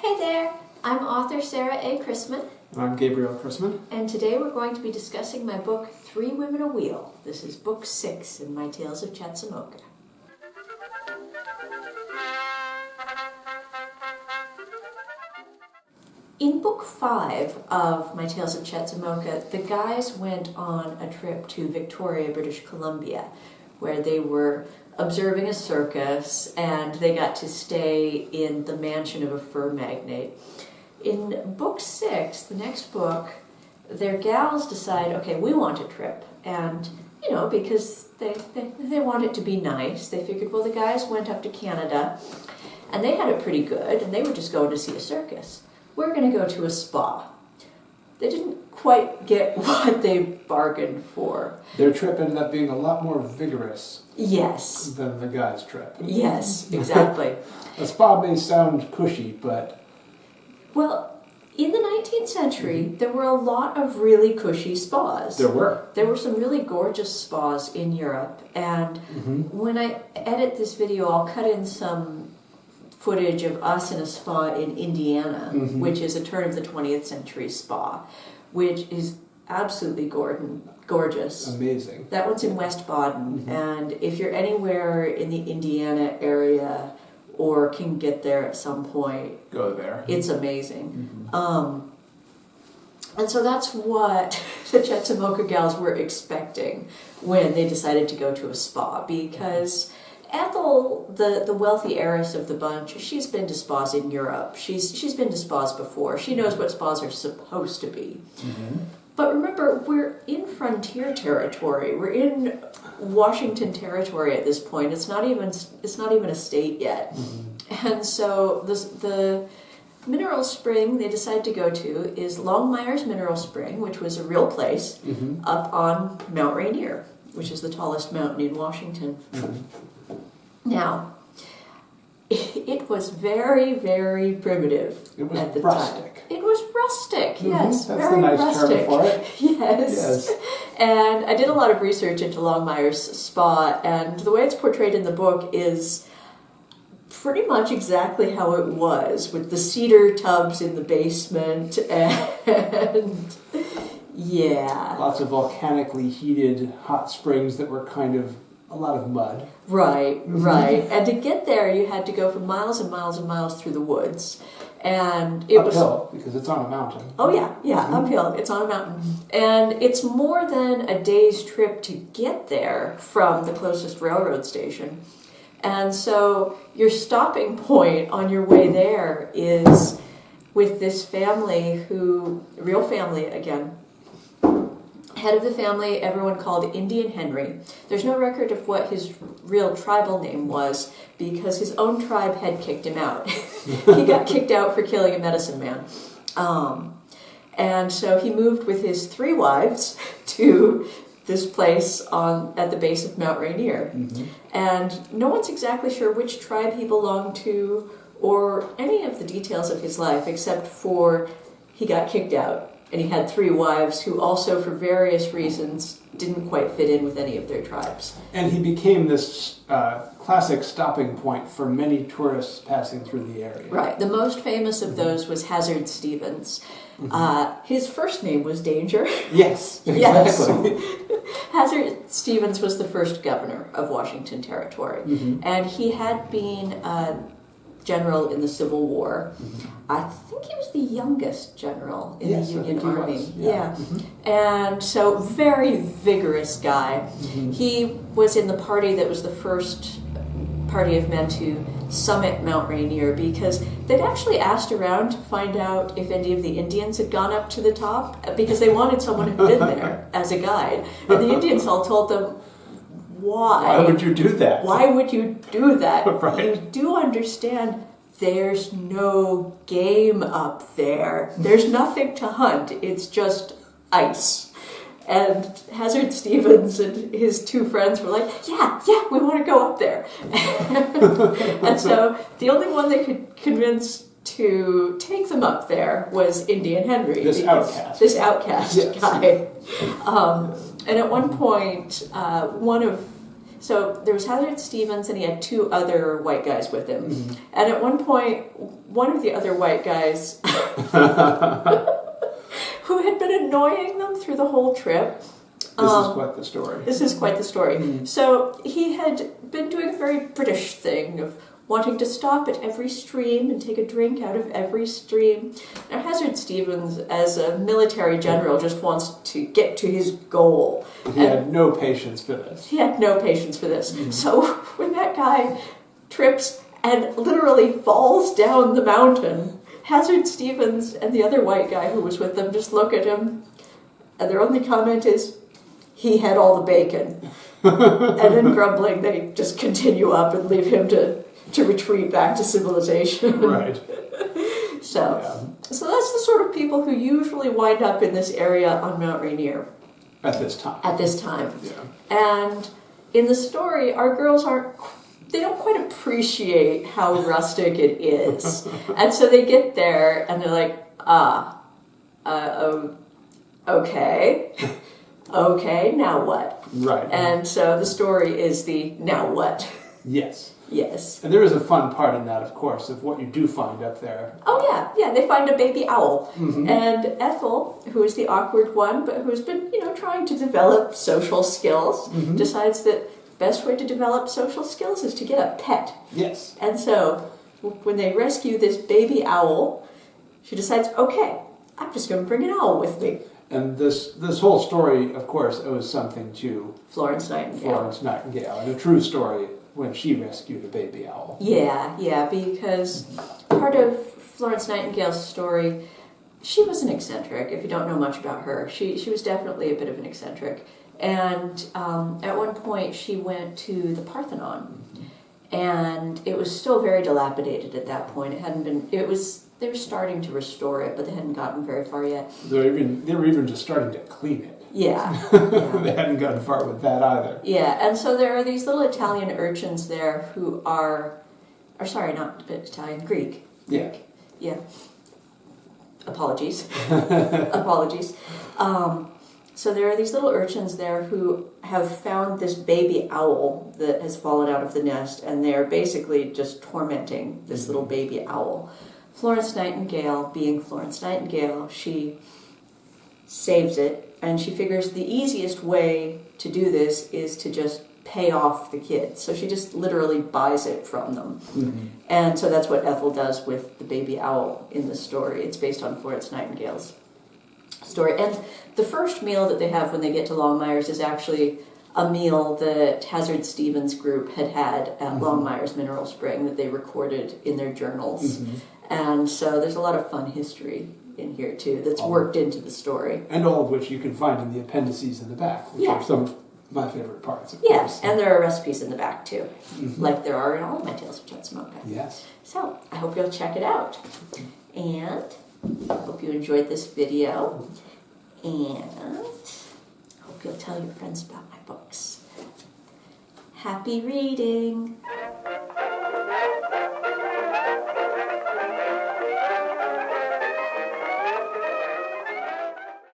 Hey there, I'm author Sarah A. Chrisman. And I'm Gabriel Chrisman. And today we're going to be discussing my book, Women Awheel. This is book 6 in my Tales of Chetzemoka. In book 5 of my Tales of Chetzemoka, the guys went on a trip to Victoria, British Columbia, where they were observing a circus, and they got to stay in the mansion of a fur magnate. In book 6, the next book, their gals decide, okay, we want a trip. And, because they want it to be nice, they figured, well, the guys went up to Canada, and they had it pretty good, and they were just going to see a circus. We're going to go to a spa. They didn't quite get what they bargained for. Their trip ended up being a lot more vigorous. Yes. Than the guys' trip. Yes, exactly. A spa may sound cushy, but... Well, in the 19th century, there were a lot of really cushy spas. There were. There were some really gorgeous spas in Europe, and when I edit this video, I'll cut in some footage of us in a spa in Indiana, which is a turn of the 20th century spa, which is absolutely gorgeous. Amazing. That one's in West Baden, and if you're anywhere in the Indiana area or can get there at some point, go there. It's amazing. And so that's what the Chetzemoka gals were expecting when they decided to go to a spa, because Ethel, the wealthy heiress of the bunch, she's been to spas in Europe. She's been to spas before. She knows what spas are supposed to be. But remember, we're in frontier territory. We're in Washington territory at this point. It's not even a state yet. And so the mineral spring they decide to go to is Longmire's Mineral Spring, which was a real place up on Mount Rainier, which is the tallest mountain in Washington. Now, it was very, very primitive at the rustic. time. It was rustic, yes. That's very the nice rustic. term for it. Yes. And I did a lot of research into Longmire's spa, and the way it's portrayed in the book is pretty much exactly how it was, with the cedar tubs in the basement, and yeah. Lots of volcanically heated hot springs that were kind of a lot of mud. Right, right. And to get there, you had to go for miles and miles and miles through the woods. And it uphill, because it's on a mountain. Oh, yeah, uphill. It's on a mountain. And it's more than a day's trip to get there from the closest railroad station. And so your stopping point on your way there is with this family real family again, head of the family, everyone called Indian Henry. There's no record of what his real tribal name was because his own tribe had kicked him out. He got kicked out for killing a medicine man. And so he moved with his 3 wives to this place at the base of Mount Rainier. And no one's exactly sure which tribe he belonged to or any of the details of his life except for he got kicked out. And he had 3 wives who also, for various reasons, didn't quite fit in with any of their tribes. And he became this classic stopping point for many tourists passing through the area. Right. The most famous of those was Hazard Stevens. His first name was Danger. Yes, exactly. Yes. Hazard Stevens was the first governor of Washington Territory. And he had been general in the Civil War. I think he was the youngest general in the Union Army. Yeah. And so very vigorous guy. He was in the party that was the first party of men to summit Mount Rainier because they'd actually asked around to find out if any of the Indians had gone up to the top because they wanted someone who'd been there as a guide. And the Indians all told them, why? Why would you do that? Why would you do that? Right. You do understand there's no game up there. There's nothing to hunt. It's just ice. And Hazard Stevens and his 2 friends were like, yeah, we want to go up there. And so the only one they could convince to take them up there was Indian Henry. This outcast guy. And at one point, so there was Hazard Stevens and he had 2 other white guys with him. And at one point, one of the other white guys who had been annoying them through the whole trip. This is quite the story. This is quite the story. Mm. So he had been doing a very British thing of wanting to stop at every stream and take a drink out of every stream. Now Hazard Stevens, as a military general, just wants to get to his goal. He had no patience for this. He had no patience for this. Mm. So when that guy trips and literally falls down the mountain, Hazard Stevens and the other white guy who was with them just look at him, and their only comment is, he had all the bacon. And then grumbling, they just continue up and leave him to retreat back to civilization. Right. So that's the sort of people who usually wind up in this area on Mount Rainier. At this time. At this time. Yeah. And in the story, our girls they don't quite appreciate how rustic it is. And so they get there and they're like, okay. Okay, now what? Right. And so the story is the now what? Yes. Yes. And there is a fun part in that, of course, of what you do find up there. Oh yeah, they find a baby owl. Mm-hmm. And Ethel, who is the awkward one, but who's been, trying to develop social skills, Mm-hmm. decides that the best way to develop social skills is to get a pet. Yes. And so when they rescue this baby owl, she decides, okay, I'm just going to bring an owl with me. And this whole story, of course, owes something to Florence Nightingale. Florence Nightingale, and a true story when she rescued a baby owl. Yeah, because part of Florence Nightingale's story, she was an eccentric, if you don't know much about her. She was definitely a bit of an eccentric. And at one point she went to the Parthenon, and it was still very dilapidated at that point. They were starting to restore it, but they hadn't gotten very far yet. They were even just starting to clean it. Yeah. They hadn't gotten far with that either. Yeah, and so there are these little Italian urchins there who Greek. Yeah. Yeah. Apologies. Apologies. So there are these little urchins there who have found this baby owl that has fallen out of the nest, and they're basically just tormenting this little baby owl. Florence Nightingale, being Florence Nightingale, she saves it, and she figures the easiest way to do this is to just pay off the kids. So she just literally buys it from them. Mm-hmm. And so that's what Ethel does with the baby owl in the story. It's based on Florence Nightingale's story. And the first meal that they have when they get to Longmire's is actually a meal that Hazard Stevens group had at Longmire's Mineral Spring that they recorded in their journals. Mm-hmm. And so there's a lot of fun history in here too that's worked into the story. And all of which you can find in the appendices in the back, which are some of my favorite parts, of course. And there are recipes in the back too, like there are in all of my Tales of Chetzemoka. Yes. So I hope you'll check it out. And I hope you enjoyed this video. And I hope you'll tell your friends about my books. Happy reading!